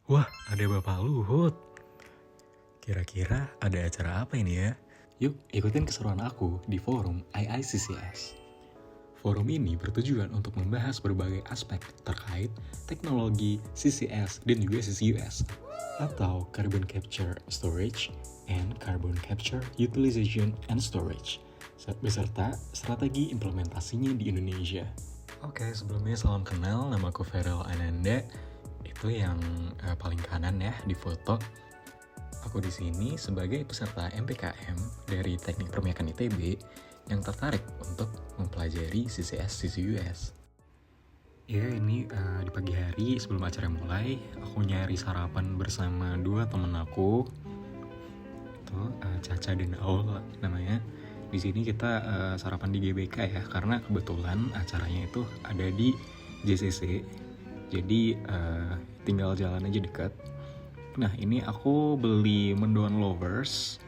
Wah, ada Bapak Luhut. Kira-kira ada acara apa ini ya? Yuk, ikutin keseruan aku di forum IICCS. Forum ini bertujuan untuk membahas berbagai aspek terkait teknologi CCS dan juga CCUS atau Carbon Capture Storage and Carbon Capture Utilization and Storage beserta strategi implementasinya di Indonesia. Oke, sebelumnya salam kenal, namaku Feral Ananda. Itu yang paling kanan ya di foto. Aku di sini sebagai peserta MPKM dari Teknik Permiakan ITB yang tertarik untuk mempelajari CCS CCUS. Ya, ini di pagi hari sebelum acara mulai, aku nyari sarapan bersama dua temen aku. Itu Caca dan Aul namanya. Di sini kita sarapan di GBK ya, karena kebetulan acaranya itu ada di JCC. Jadi tinggal jalan aja dekat. Nah, ini aku beli mendoan lovers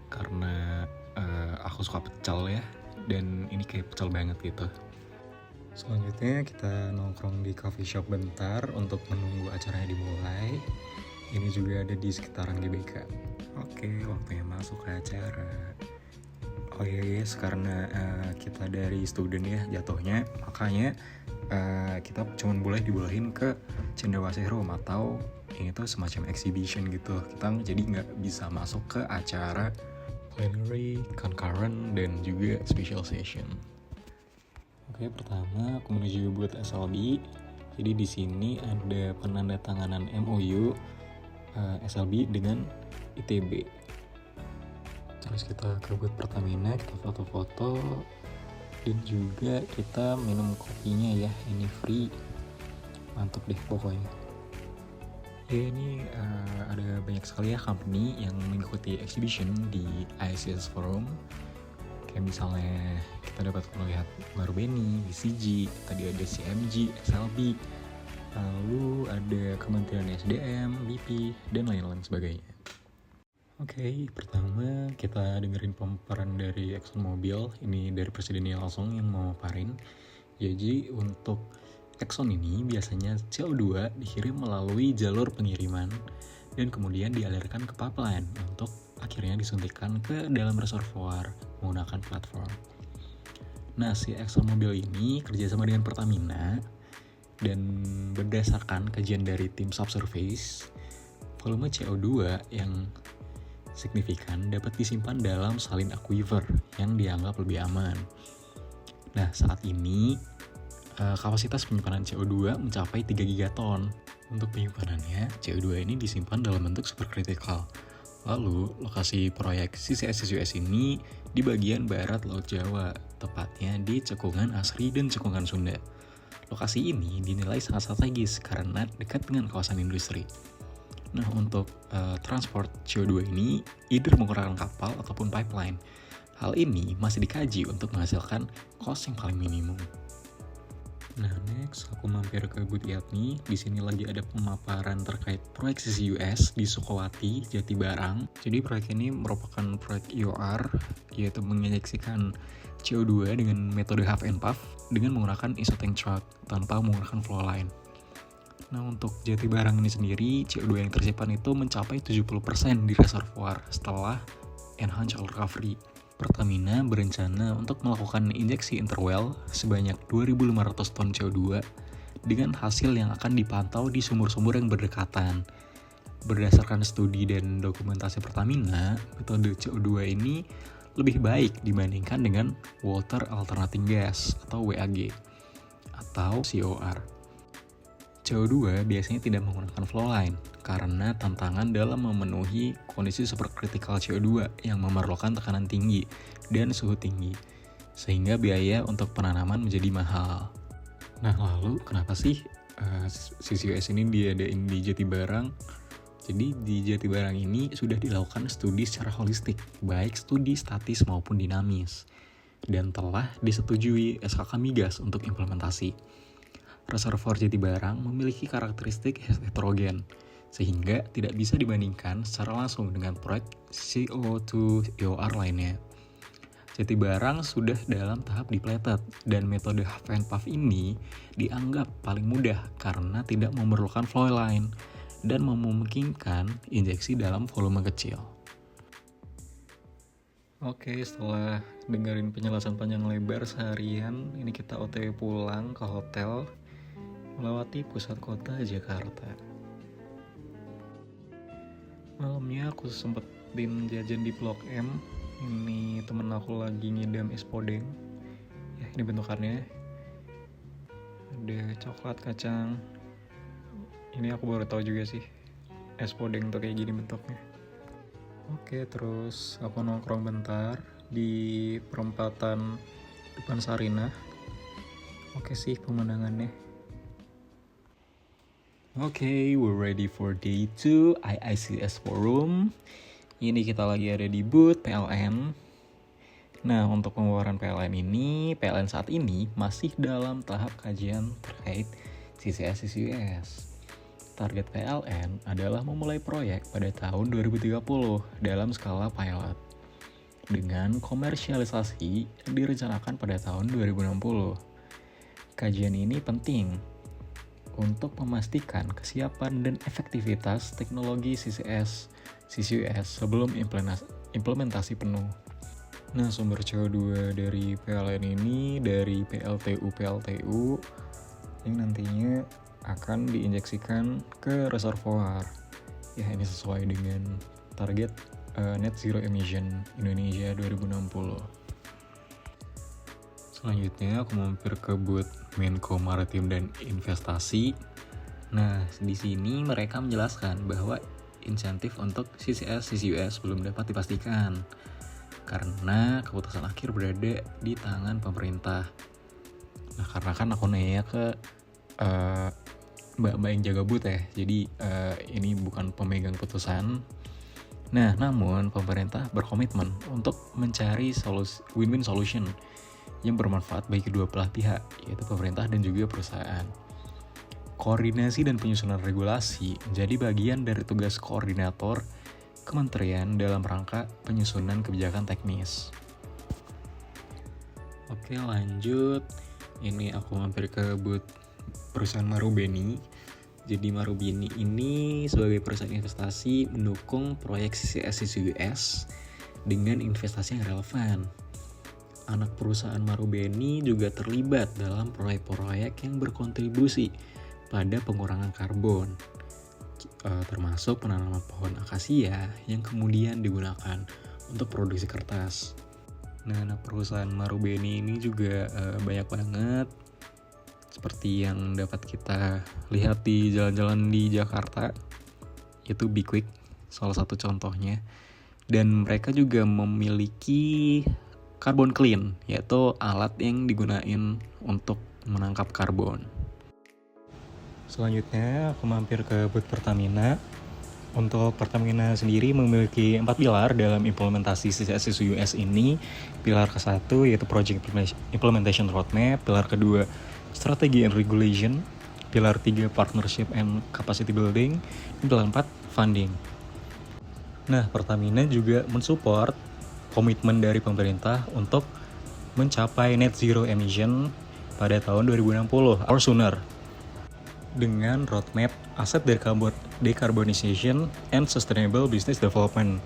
karena aku suka pecel ya, dan ini kayak pecel banget gitu. Selanjutnya kita nongkrong di coffee shop bentar untuk menunggu acaranya dimulai. Ini juga ada di sekitaran GBK. Oke, waktunya masuk ke acara. Oh iya guys, karena kita dari student ya jatuhnya, makanya kita cuma boleh dibolehin ke Cendrawasih Room atau ini tuh semacam exhibition gitu. Kita jadi nggak bisa masuk ke acara plenary, concurrent, dan juga special session. Oke, pertama aku menuju booth SLB. Jadi di sini ada penandatanganan MOU SLB dengan ITB. Terus kita ke booth Pertamina, kita foto-foto, dan juga kita minum kopinya ya, ini free. Mantap deh pokoknya. Ya, ini ada banyak sekali ya company yang mengikuti exhibition di IICS Forum. Kayak misalnya kita dapat melihat Marubeni, BCG, tadi ada CMG, SLB, lalu ada Kementerian SDM, BP, dan lain-lain sebagainya. Oke, pertama kita dengerin pemaparan dari ExxonMobil. Ini dari presidennya langsung yang mau paparin. Jadi untuk Exxon ini biasanya CO2 dikirim melalui jalur pengiriman dan kemudian dialirkan ke pipeline untuk akhirnya disuntikkan ke dalam reservoir menggunakan platform. Nah, si ExxonMobil ini kerjasama dengan Pertamina dan berdasarkan kajian dari tim subsurface, volume CO2 yang signifikan dapat disimpan dalam salin aquifer yang dianggap lebih aman. Nah, saat ini kapasitas penyimpanan CO2 mencapai 3 gigaton. Untuk penyimpanannya, CO2 ini disimpan dalam bentuk superkritikal. Lalu, lokasi proyek CCS CCUS ini di bagian barat Laut Jawa, tepatnya di Cekungan Asri dan Cekungan Sunda. Lokasi ini dinilai sangat strategis karena dekat dengan kawasan industri. Nah, untuk transport CO2 ini either menggunakan kapal ataupun pipeline. Hal ini masih dikaji untuk menghasilkan cost yang paling minimum. Nah, next aku mampir ke booth IATMI. Di sini lagi ada pemaparan terkait proyek CCUS di Sukowati, Jatibarang. Jadi proyek ini merupakan proyek IOR, yaitu menginjeksikan CO2 dengan metode half and puff dengan menggunakan isotank truck tanpa menggunakan flow line. Nah, untuk Jatibarang ini sendiri, CO2 yang tersimpan itu mencapai 70% di reservoir setelah enhanced oil recovery. Pertamina berencana untuk melakukan injeksi interwell sebanyak 2.500 ton CO2 dengan hasil yang akan dipantau di sumur-sumur yang berdekatan. Berdasarkan studi dan dokumentasi Pertamina, metode CO2 ini lebih baik dibandingkan dengan water alternating gas atau WAG atau COR. CO2 biasanya tidak menggunakan flow line karena tantangan dalam memenuhi kondisi superkritikal CO2 yang memerlukan tekanan tinggi dan suhu tinggi, sehingga biaya untuk penanaman menjadi mahal. Nah, lalu kenapa sih CCUS ini diadain di Jatibarang? Jadi di Jatibarang ini sudah dilakukan studi secara holistik, baik studi statis maupun dinamis, dan telah disetujui SKK Migas untuk implementasi. Reservoir Jatibarang memiliki karakteristik heterogen, sehingga tidak bisa dibandingkan secara langsung dengan proyek CO2 EOR lainnya. Jatibarang sudah dalam tahap depleted, dan metode half and puff ini dianggap paling mudah karena tidak memerlukan flow line dan memungkinkan injeksi dalam volume kecil. Oke, setelah dengerin penjelasan panjang lebar seharian, ini kita OTW pulang ke hotel melewati pusat kota Jakarta. Malamnya aku sempetin jajan di Blok M. Ini temen aku lagi ngidam es podeng. Ya, ini bentukannya. Ada coklat, kacang. Ini aku baru tahu juga sih, es podeng tuh kayak gini bentuknya. Oke, terus aku nongkrong bentar di perempatan depan Sarinah. Oke sih pemandangannya. Oke, we're ready for day 2 IICS Forum. Ini kita lagi ada di booth PLN. Nah, untuk pengeluaran PLN ini, PLN saat ini masih dalam tahap kajian terkait CCS-CCUS. Target PLN adalah memulai proyek pada tahun 2030 dalam skala pilot, dengan komersialisasi yang direncanakan pada tahun 2060. Kajian ini penting untuk memastikan kesiapan dan efektivitas teknologi CCS sebelum implementasi penuh. Nah, sumber CO2 dari PLN ini dari PLTU yang nantinya akan diinjeksikan ke reservoir. Ya, ini sesuai dengan target net zero emission Indonesia 2060. Selanjutnya aku mampir ke booth Menko Maritim dan Investasi. Nah, di sini mereka menjelaskan bahwa insentif untuk CCS-CCUS belum dapat dipastikan karena keputusan akhir berada di tangan pemerintah. Nah, karena kan aku nanya ke mbak-mbak yang jaga booth ya, jadi ini bukan pemegang putusan. Nah, namun pemerintah berkomitmen untuk mencari win-win solution yang bermanfaat bagi kedua belah pihak, yaitu pemerintah dan juga perusahaan. Koordinasi dan penyusunan regulasi menjadi bagian dari tugas koordinator kementerian dalam rangka penyusunan kebijakan teknis. Oke, lanjut. Ini aku mampir ke booth perusahaan Marubeni. Jadi Marubeni ini sebagai perusahaan investasi mendukung proyek CCS-CCUS dengan investasi yang relevan. Anak perusahaan Marubeni juga terlibat dalam proyek-proyek yang berkontribusi pada pengurangan karbon, termasuk penanaman pohon akasia yang kemudian digunakan untuk produksi kertas. Nah, anak perusahaan Marubeni ini juga banyak banget, seperti yang dapat kita lihat di jalan-jalan di Jakarta, itu Be Quick, salah satu contohnya. Dan mereka juga memiliki Carbon Clean, yaitu alat yang digunain untuk menangkap karbon. Selanjutnya aku mampir ke booth Pertamina. Untuk Pertamina sendiri memiliki 4 pilar dalam implementasi CCS-CCUS ini. Pilar ke-1 yaitu Project Implementation Roadmap, pilar kedua Strategi and Regulation, pilar 3 Partnership and Capacity Building, dan pilar 4 Funding. Nah, Pertamina juga mensupport komitmen dari pemerintah untuk mencapai net zero emission pada tahun 2060 or sooner dengan roadmap Asset Decarbonization and Sustainable Business Development.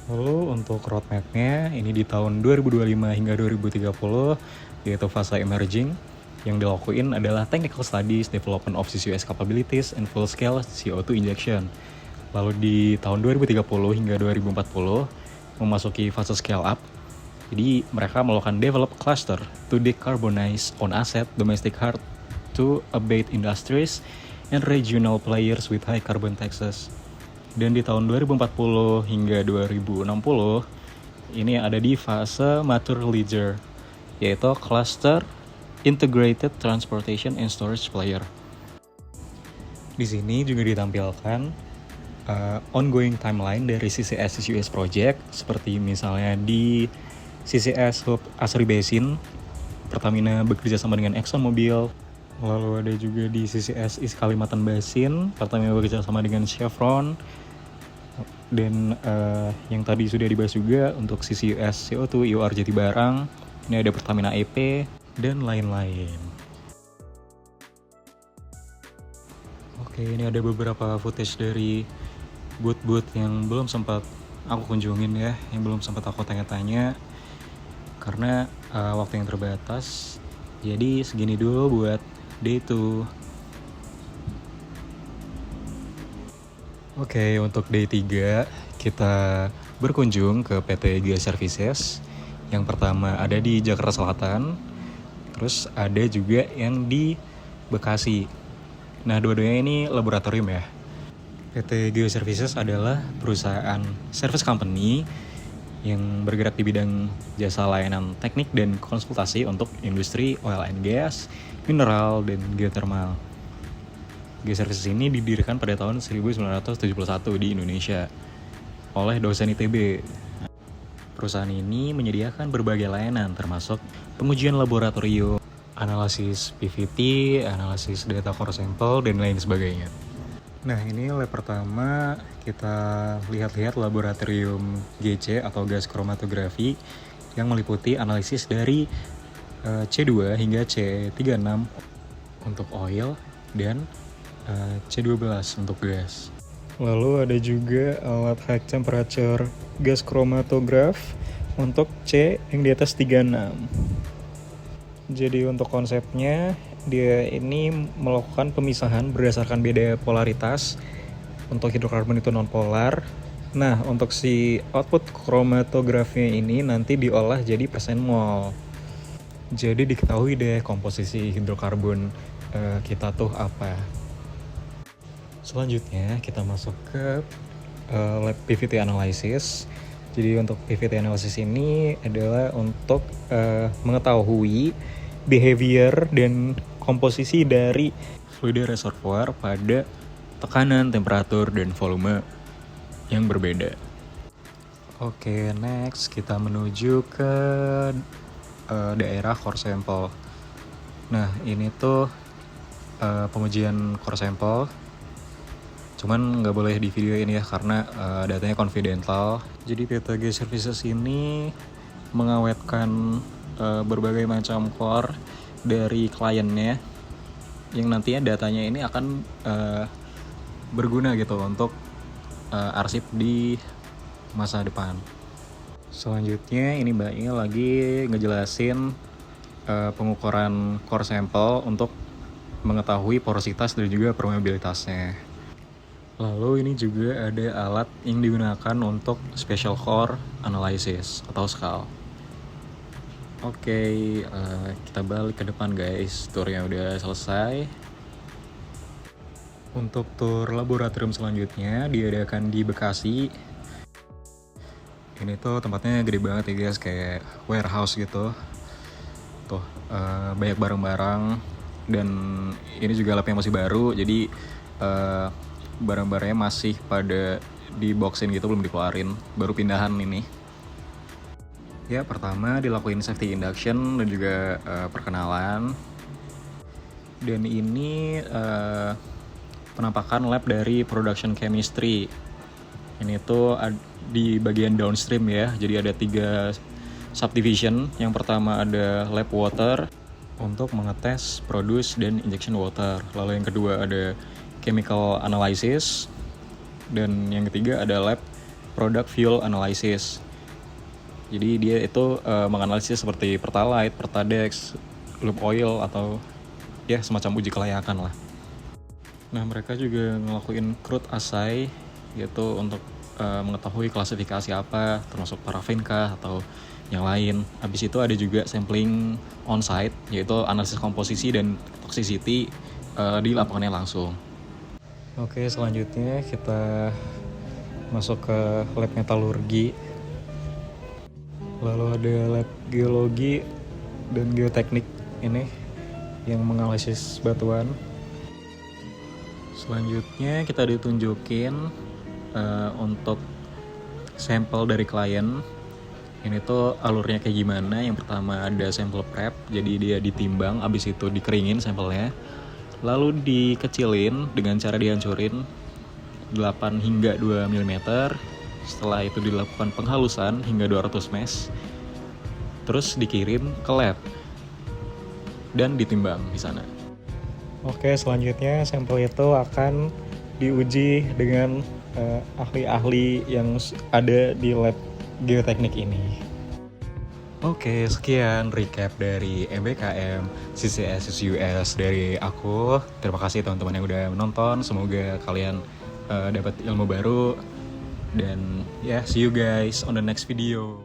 Lalu untuk roadmapnya ini di tahun 2025 hingga 2030 yaitu fase emerging. Yang dilakuin adalah technical studies, development of CCUS capabilities, and full scale CO2 injection. Lalu di tahun 2030 hingga 2040 memasuki fase scale up. Jadi mereka melakukan develop cluster to decarbonize on asset domestic hard to abate industries and regional players with high carbon taxes. Dan di tahun 2040 hingga 2060 ini ada di fase mature leader, yaitu cluster integrated transportation and storage player. Di sini juga ditampilkan ongoing timeline dari CCS-CCUS project, seperti misalnya di CCS Hub Asri Basin, Pertamina bekerja sama dengan ExxonMobil. Lalu ada juga di CCS East Kalimantan Basin, Pertamina bekerja sama dengan Chevron. Dan yang tadi sudah dibahas juga untuk CCUS CO2 EOR Jatibarang, ini ada Pertamina EP, dan lain-lain. Oke, Oke, ini ada beberapa footage dari booth-booth yang belum sempat aku kunjungin ya, yang belum sempat aku tanya-tanya karena waktu yang terbatas. Jadi segini dulu buat day 2. Oke, untuk day 3 kita berkunjung ke PT Geoservices. Yang pertama ada di Jakarta Selatan, terus ada juga yang di Bekasi. Nah, dua-duanya ini laboratorium ya. PT Geoservices adalah perusahaan service company yang bergerak di bidang jasa layanan teknik dan konsultasi untuk industri oil and gas, mineral, dan geothermal. Geoservices ini didirikan pada tahun 1971 di Indonesia oleh dosen ITB. Perusahaan ini menyediakan berbagai layanan termasuk pengujian laboratorium, analisis PVT, analisis data core sample, dan lain sebagainya. Nah, ini lab pertama, kita lihat-lihat laboratorium GC atau gas kromatografi yang meliputi analisis dari C2 hingga C36 untuk oil dan C12 untuk gas. Lalu ada juga alat high temperature gas chromatograph untuk C yang di atas 36. Jadi untuk konsepnya, dia ini melakukan pemisahan berdasarkan beda polaritas. Untuk hidrokarbon itu non-polar. Nah, untuk si output kromatografinya ini nanti diolah jadi persen mol. Jadi diketahui deh komposisi hidrokarbon kita tuh apa. Selanjutnya kita masuk ke lab PVT analysis. Jadi untuk PVT analysis ini adalah untuk mengetahui behavior dan komposisi dari fluid reservoir pada tekanan, temperatur, dan volume yang berbeda. Oke, next kita menuju ke daerah core sample. Nah, ini tuh pengujian core sample. Cuman nggak boleh di video ini ya karena datanya confidential. Jadi PT Geoservices ini mengawetkan berbagai macam core dari kliennya yang nantinya datanya ini akan berguna gitu untuk arsip di masa depan. Selanjutnya ini mbaknya lagi ngejelasin pengukuran core sample untuk mengetahui porositas dan juga permeabilitasnya. Lalu ini juga ada alat yang digunakan untuk special core analysis atau SCAL. Oke, kita balik ke depan guys, turnya udah selesai. Untuk tur laboratorium selanjutnya diadakan di Bekasi. Ini tuh tempatnya gede banget ya guys, kayak warehouse gitu. Tuh, banyak barang-barang dan ini juga labnya masih baru, jadi barang-barangnya masih pada diboxin gitu, belum dikeluarin, baru pindahan ini. Ya, pertama dilakuin safety induction dan juga perkenalan. Dan ini penampakan lab dari production chemistry. Ini tuh di bagian downstream ya, jadi ada 3 subdivision. Yang pertama ada lab water untuk mengetes produce dan injection water. Lalu yang kedua ada chemical analysis, dan yang ketiga ada lab product fuel analysis. Jadi dia itu menganalisis seperti pertalite, pertadex, lube oil atau ya semacam uji kelayakan lah. Nah, mereka juga ngelakuin crude assay yaitu untuk mengetahui klasifikasi apa, termasuk parafin kah atau yang lain. Habis itu ada juga sampling on-site, yaitu analisis komposisi dan toxicity di lapangannya langsung. Oke, selanjutnya kita masuk ke lab metalurgi. Lalu ada lab geologi dan geoteknik ini yang menganalisis batuan. Selanjutnya kita ditunjukin untuk sampel dari klien. Ini tuh alurnya kayak gimana. Yang pertama ada sampel prep, jadi dia ditimbang, abis itu dikeringin sampelnya, lalu dikecilin dengan cara dihancurin 8 hingga 2 mm. Setelah itu dilakukan penghalusan hingga 200 mesh, terus dikirim ke lab dan ditimbang di sana. Oke, selanjutnya sampel itu akan diuji dengan ahli-ahli yang ada di lab geoteknik ini. Oke, sekian recap dari MBKM CCS US dari aku. Terima kasih teman-teman yang udah menonton. Semoga kalian dapat ilmu baru. Dan ya, see you guys on the next video.